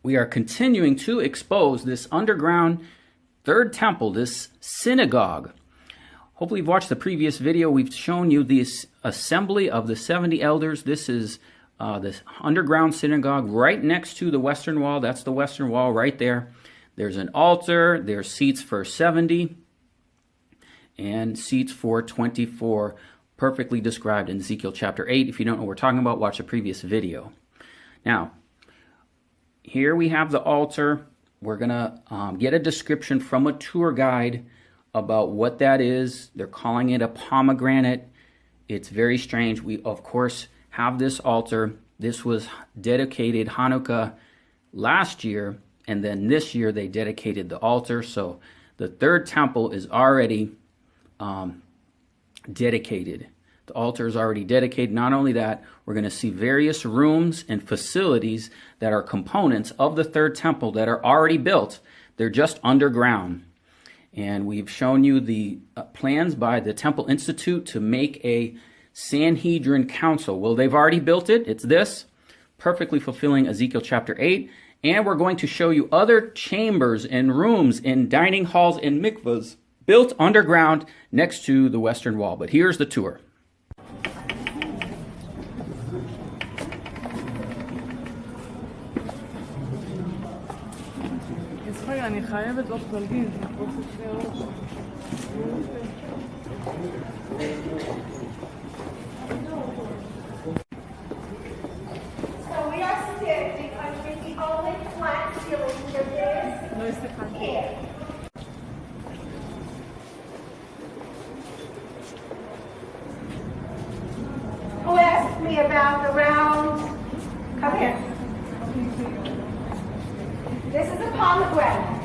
we are continuing to expose this underground third temple, this synagogue. Hopefully you've watched the previous video. We've shown you this assembly of the 70 elders. This is this underground synagogue right next to the western wall. That's the western wall right there. There's an altar. There's seats for 70 and seats for 24, perfectly described in Ezekiel chapter 8. If you don't know what we're talking about, watch the previous video. Now, here we have the altar. We're going to get a description from a tour guide about what that is. They're calling it a pomegranate. It's very strange. We, of course, have this altar. This was dedicated Hanukkah last year, and then this year they dedicated the altar. So the third temple is already dedicated. The altar is already dedicated. Not only that, we're going to see various rooms and facilities that are components of the third temple that are already built. They're just underground. And we've shown you the plans by the Temple Institute to make a Sanhedrin Council. Well, they've already built it. It's this, perfectly fulfilling Ezekiel chapter 8. And we're going to show you other chambers and rooms and dining halls and mikvahs built underground next to the western wall. But here's the tour. אני חייבת עוד פלגים. So we are standing under the only flat ceiling there is here. Who asked me about the round? Come here. This is a pomegranate.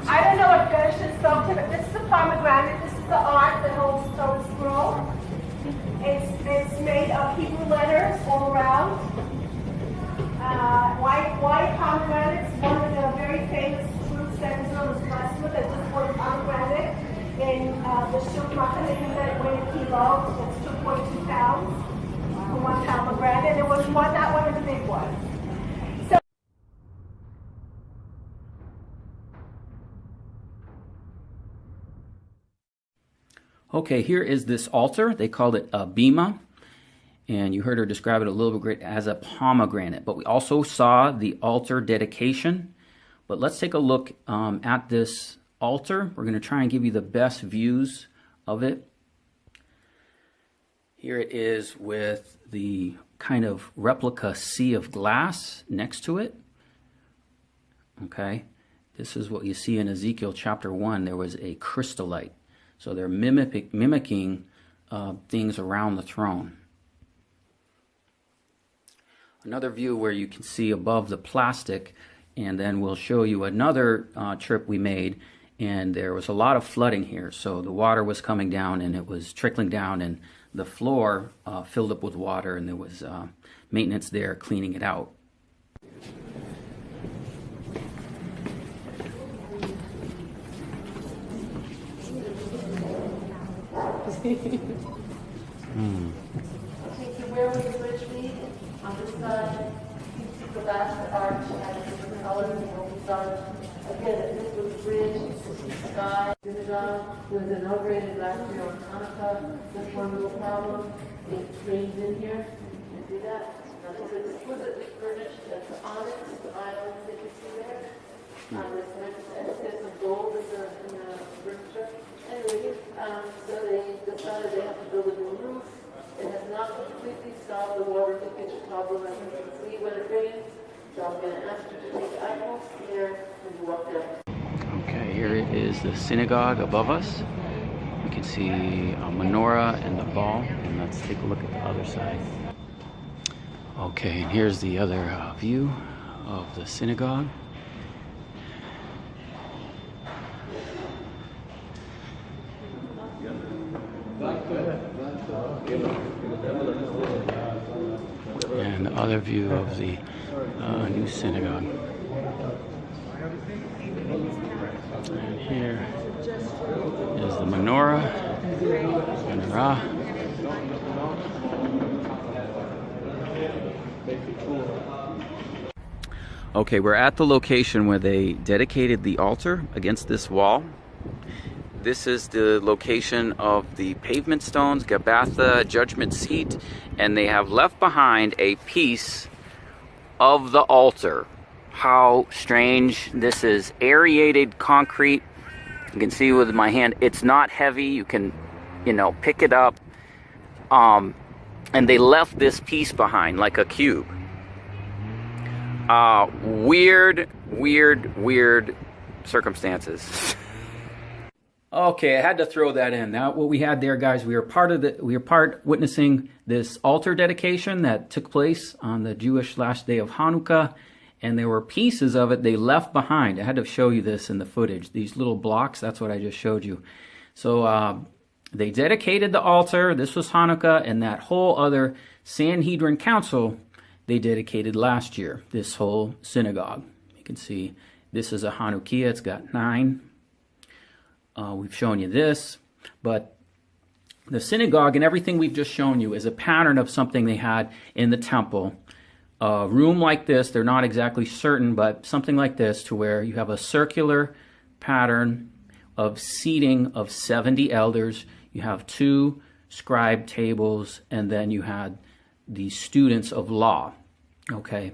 I don't know if Gershon spoke to it. This is a pomegranate. This is the art that holds the Torah scroll. It's made of Hebrew letters all around. White pomegranates, one of the very famous fruits that Israel is blessed with. It's just one pomegranate in the Shuk Machane that weighed a kilo. It's 2.2 pounds for one pomegranate. It was not one of the big ones. Okay, here is this altar. They called it a bima, and you heard her describe it a little bit as a pomegranate. But we also saw the altar dedication. But let's take a look at this altar. We're going to try and give you the best views of it. Here it is with the kind of replica sea of glass next to it. Okay, this is what you see in Ezekiel chapter 1. There was a crystallite. So they're mimicking things around the throne. Another view where you can see above the plastic, and then we'll show you another trip we made, and there was a lot of flooding here. So the water was coming down, and it was trickling down, and the floor filled up with water, and there was maintenance there cleaning it out. Okay, so where was the bridge lead? On this side, you see the last arch had different colors on both sides. Again, this was the bridge, this was the sky. Synagogue was inaugurated last year on Hanukkah. Just one little problem, it drains in here. You see that? Now this is exquisitely furnished. That's the onyx, the islands that you see there. There's some gold in the furniture. Anyway, so they decided they have to build a new roof. It has not completely solved the water leakage problem, as you can see when it rains. So I'm going to ask you to take eyeballs here and walk down. Okay, here is the synagogue above us. You can see a menorah and the ball. And let's take a look at the other side. Okay, and here's the other view of the synagogue. And the other view of the new synagogue. And here is the menorah. Okay, we're at the location where they dedicated the altar against this wall. This is the location of the pavement stones, Gabbatha, judgment seat, and they have left behind a piece of the altar. How strange. This is aerated concrete. You can see with my hand, it's not heavy. You can, pick it up. And they left this piece behind like a cube. Weird circumstances. Okay, I had to throw that in. Now, what we had there, guys, we were part witnessing this altar dedication that took place on the Jewish last day of Hanukkah, and there were pieces of it they left behind. I had to show you this in the footage. These little blocks, that's what I just showed you. So they dedicated the altar. This was Hanukkah, and that whole other Sanhedrin council they dedicated last year, this whole synagogue. You can see this is a Hanukkah. It's got 9. We've shown you this, but the synagogue and everything we've just shown you is a pattern of something they had in the temple. A room like this, they're not exactly certain, but something like this, to where you have a circular pattern of seating of 70 elders. You have 2 scribe tables, and then you had the students of law. Okay,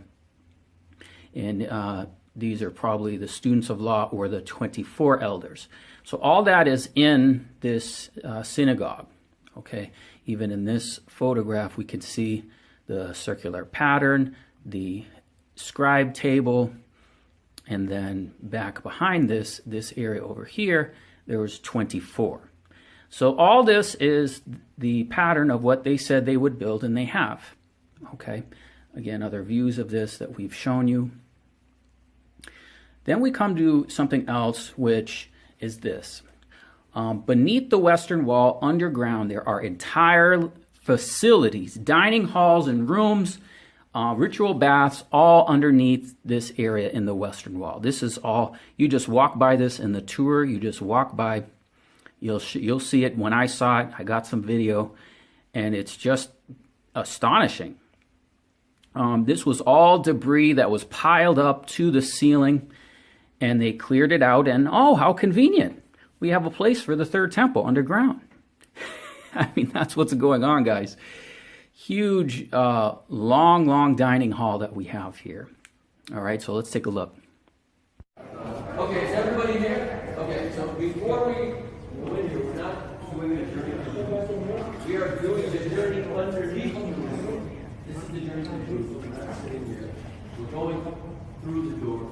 and these are probably the students of law or the 24 elders. So all that is in this synagogue. Okay, even in this photograph we can see the circular pattern, the scribe table, and then back behind this area over here, there was 24. So all this is the pattern of what they said they would build, and they have. Okay, again, other views of this that we've shown you. Then we come to something else, which is this. Beneath the western wall, underground, there are entire facilities, dining halls and rooms, ritual baths, all underneath this area in the western wall. This is all, you just walk by this in the tour, you just walk by, you'll see it. When I saw it, I got some video, and it's just astonishing. This was all debris that was piled up to the ceiling, and they cleared it out, and oh, how convenient. We have a place for the third temple underground. I mean, that's what's going on, guys. Huge, long dining hall that we have here. All right, so let's take a look. Okay, is everybody here? Okay, so before we go in here, we're not doing the journey. We are doing the journey underneath. This is the journey underneath. We're not sitting here. We're going through the door.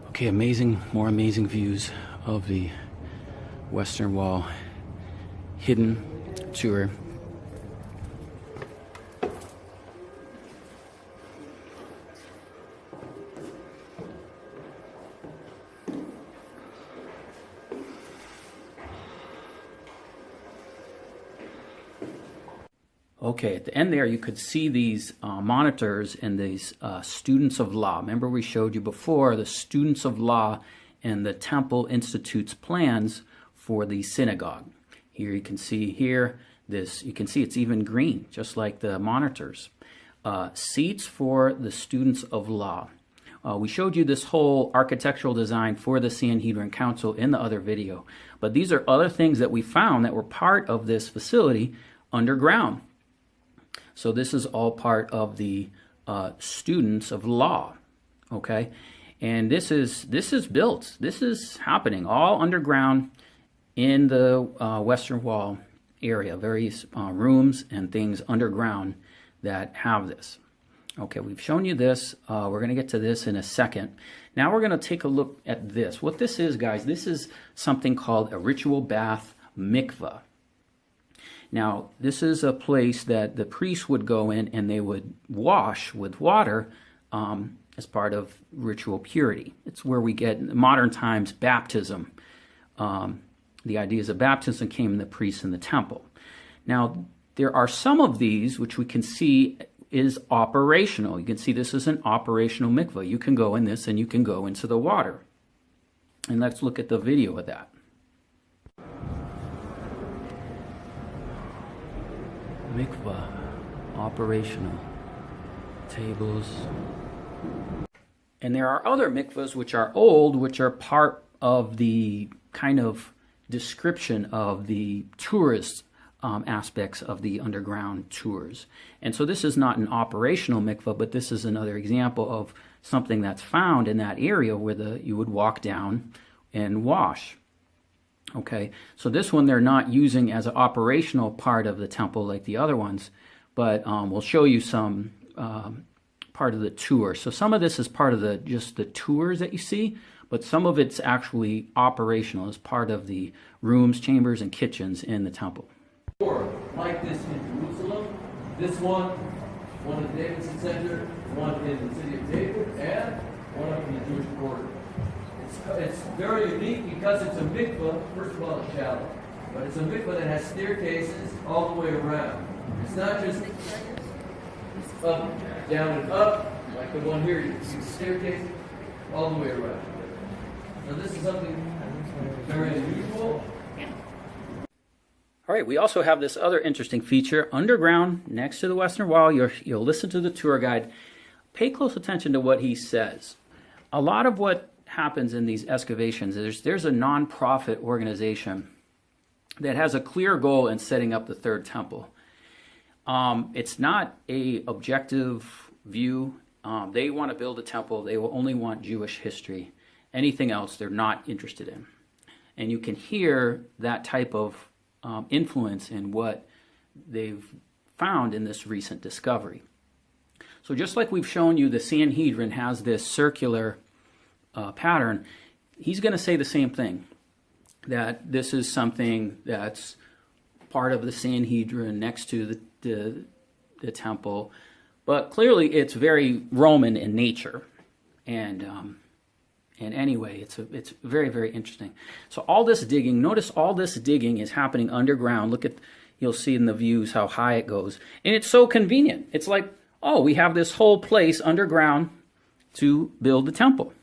Okay, more amazing views of the Western Wall hidden tour. Okay, at the end there, you could see these monitors and these students of law. Remember, we showed you before the students of law and the Temple Institute's plans for the synagogue. Here you can see you can see it's even green, just like the monitors. Seats for the students of law. We showed you this whole architectural design for the Sanhedrin Council in the other video. But these are other things that we found that were part of this facility underground. So this is all part of the students of law, okay? And this is built. This is happening all underground in the Western Wall area. Various rooms and things underground that have this. Okay, we've shown you this. We're going to get to this in a second. Now we're going to take a look at this. What this is, guys, this is something called a ritual bath mikveh. Now, this is a place that the priests would go in and they would wash with water as part of ritual purity. It's where we get, in modern times, baptism. The ideas of baptism came in the priests in the temple. Now, there are some of these which we can see is operational. You can see this is an operational mikveh. You can go in this and you can go into the water. And let's look at the video of that. Mikveh, operational, tables. And there are other mikvahs which are old, which are part of the kind of description of the tourist aspects of the underground tours. And so this is not an operational mikvah, but this is another example of something that's found in that area where you would walk down and wash. Okay, so this one they're not using as an operational part of the temple like the other ones, but we'll show you some part of the tour. So some of this is part of just the tours that you see, but some of it's actually operational as part of the rooms, chambers, and kitchens in the temple. Like this in Jerusalem, this one in the Davidson Center, one in the city of David, and one up in the Jewish quarter. It's very unique because it's a mikvah. First of all, it's shallow, but it's a mikvah that has staircases all the way around. It's not just up, down, and up like the one here. You see staircases all the way around. Now this is something very unusual. All right, we also have this other interesting feature underground next to the western wall. You'll listen to the tour guide. Pay close attention to what he says. A lot of what happens in these excavations, there's a non-profit organization that has a clear goal in setting up the third temple. It's not a objective view. They want to build a temple. They will only want Jewish history. Anything else they're not interested in. And you can hear that type of influence in what they've found in this recent discovery. So just like we've shown you, the Sanhedrin has this circular pattern. He's going to say the same thing, that this is something that's part of the Sanhedrin next to the temple, but clearly it's very Roman in nature, and anyway, it's very, very interesting. So all this digging, notice all this digging is happening underground. Look at, you'll see in the views how high it goes. And it's so convenient. It's like, oh, we have this whole place underground to build the temple.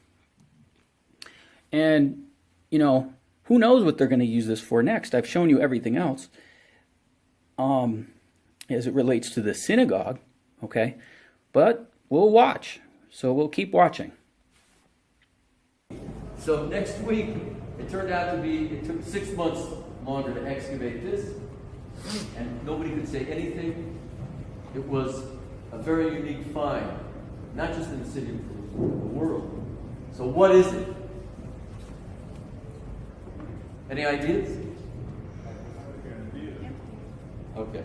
And, you know, who knows what they're going to use this for next. I've shown you everything else as it relates to the synagogue, okay? But we'll watch. So we'll keep watching. So next week, it turned out to be, it took 6 months longer to excavate this, and nobody could say anything. It was a very unique find, not just in the city, but the world. So what is it? Any ideas? Okay.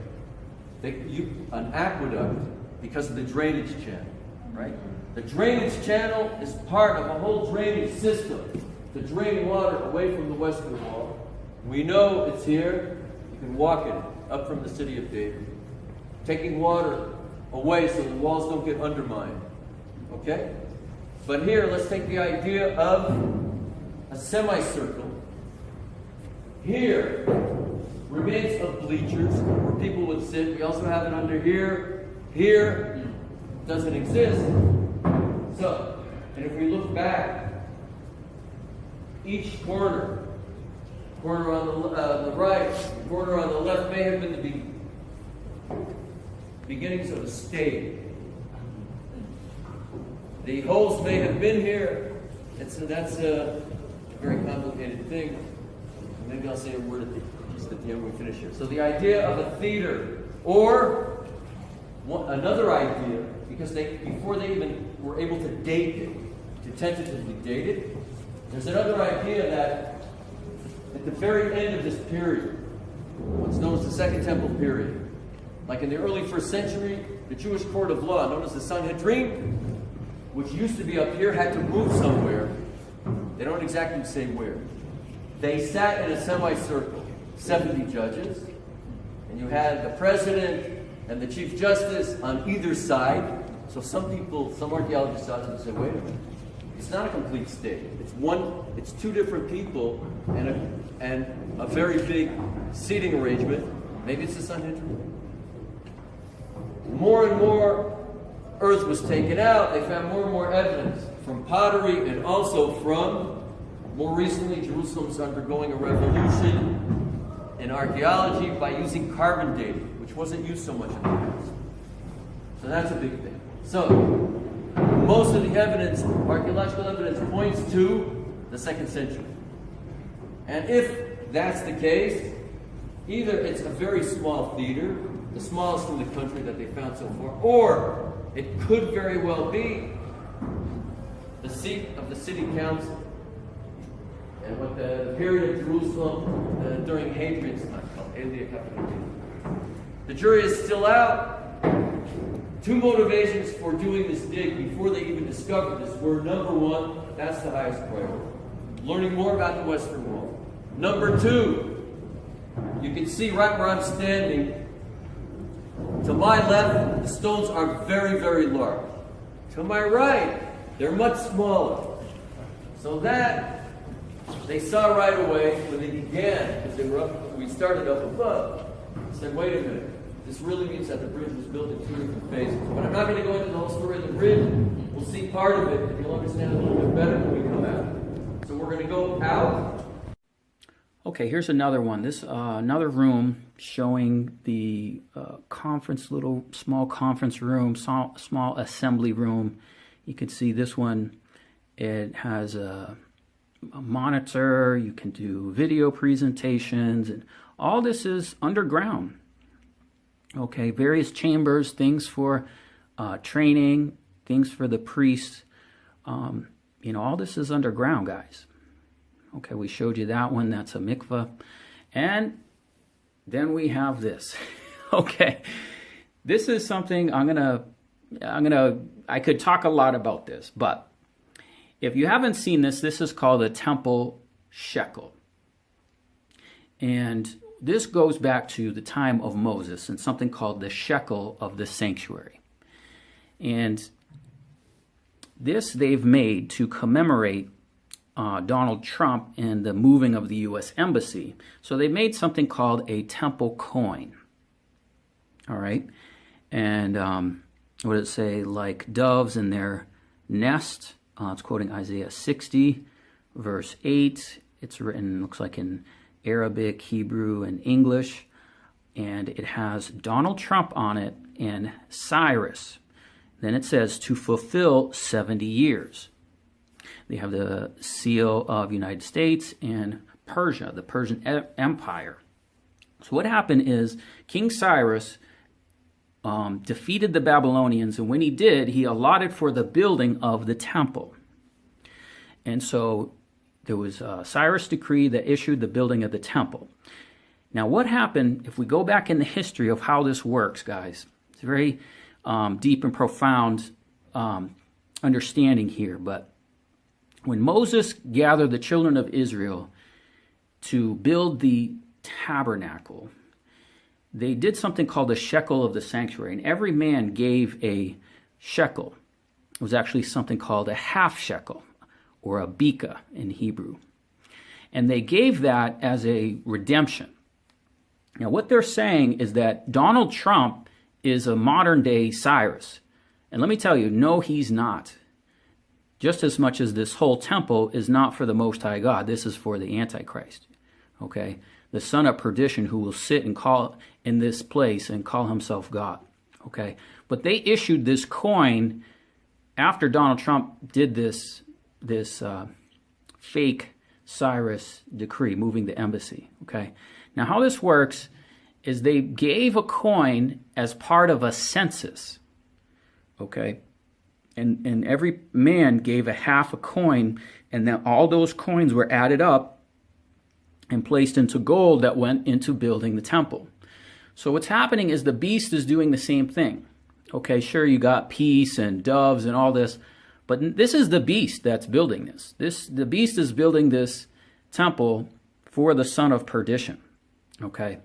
An aqueduct, because of the drainage channel, right? The drainage channel is part of a whole drainage system to drain water away from the western wall. We know it's here. You can walk it up from the city of David, taking water away so the walls don't get undermined. Okay? But here, let's take the idea of a semicircle. Here, remains of bleachers where people would sit. We also have it under here. Here doesn't exist. So, and if we look back, each corner on the right, corner on the left may have been the beginnings of a stage. The holes may have been here. That's a very complicated thing. Maybe I'll say a word just at the end when we finish here. So the idea of a theater, or another idea, because before they even were able to date it, to tentatively date it, there's another idea that at the very end of this period, what's known as the Second Temple period, like in the early 1st century, the Jewish court of law, known as the Sanhedrin, which used to be up here, had to move somewhere. They don't exactly say where. They sat in a semicircle, 70 judges, and you had the president and the chief justice on either side. So some archaeologists out there and say, wait a minute, it's not a complete state. It's two different people and a very big seating arrangement. Maybe it's the Sanhedrin. More and more earth was taken out. They found more and more evidence from pottery and also from, more recently, Jerusalem's undergoing a revolution in archaeology by using carbon dating, which wasn't used so much in the past. So that's a big thing. So most of the evidence, archaeological evidence, points to the 2nd century. And if that's the case, either it's a very small theater, the smallest in the country that they found so far, or it could very well be the seat of the city council. And what the period of Jerusalem during Hadrian's time called Aelia Capitolina. The jury is still out. 2 motivations for doing this dig before they even discovered this were, number 1, that's the highest priority, learning more about the Western Wall. Number 2, you can see right where I'm standing, to my left, the stones are very, very large. To my right, they're much smaller. So that, they saw right away when they began, because they were up, we started up above, said, wait a minute. This really means that the bridge was built in 2 different phases. But I'm not going to go into the whole story of the bridge. We'll see part of it, and you'll understand a little bit better when we come out. So we're going to go out. Okay, here's another one. This another room showing the little small conference room, small assembly room. You can see this one. It has a monitor. You can do video presentations, and all this is underground. Okay, various chambers, things for training, things for the priests. All this is underground, guys. Okay, we showed you that one. That's a mikveh. And then we have this. Okay, this is something I could talk a lot about this, but if you haven't seen this, this is called a temple shekel. And this goes back to the time of Moses and something called the shekel of the sanctuary. And this they've made to commemorate Donald Trump and the moving of the U.S. Embassy. So they made something called a temple coin. All right. And what does it say? Like doves in their nest. It's quoting Isaiah 60, verse 8. It's written, looks like in Arabic, Hebrew, and English, and it has Donald Trump on it and Cyrus. Then it says to fulfill 70 years. They have the seal of United States and Persia, the Persian Empire. So what happened is King Cyrus defeated the Babylonians, and when he did, he allotted for the building of the temple. And so there was a Cyrus decree that issued the building of the temple. Now, what happened, if we go back in the history of how this works, guys, it's a very deep and profound understanding here. But when Moses gathered the children of Israel to build the tabernacle, they did something called the shekel of the sanctuary. And every man gave a shekel. It was actually something called a half shekel, or a bika in Hebrew. And they gave that as a redemption. Now, what they're saying is that Donald Trump is a modern-day Cyrus. And let me tell you, no, he's not. Just as much as this whole temple is not for the Most High God, this is for the Antichrist. Okay? The son of perdition who will sit and call in this place and call himself God. Okay? But they issued this coin after Donald Trump did this fake Cyrus decree, moving the embassy. Okay. Now, how this works is they gave a coin as part of a census. Okay. And every man gave a half a coin, and then all those coins were added up and placed into gold that went into building the temple. So what's happening is the beast is doing the same thing. Okay, sure, you got peace and doves and all this, but this is the beast that's building this. The beast is building this temple for the son of perdition. Okay,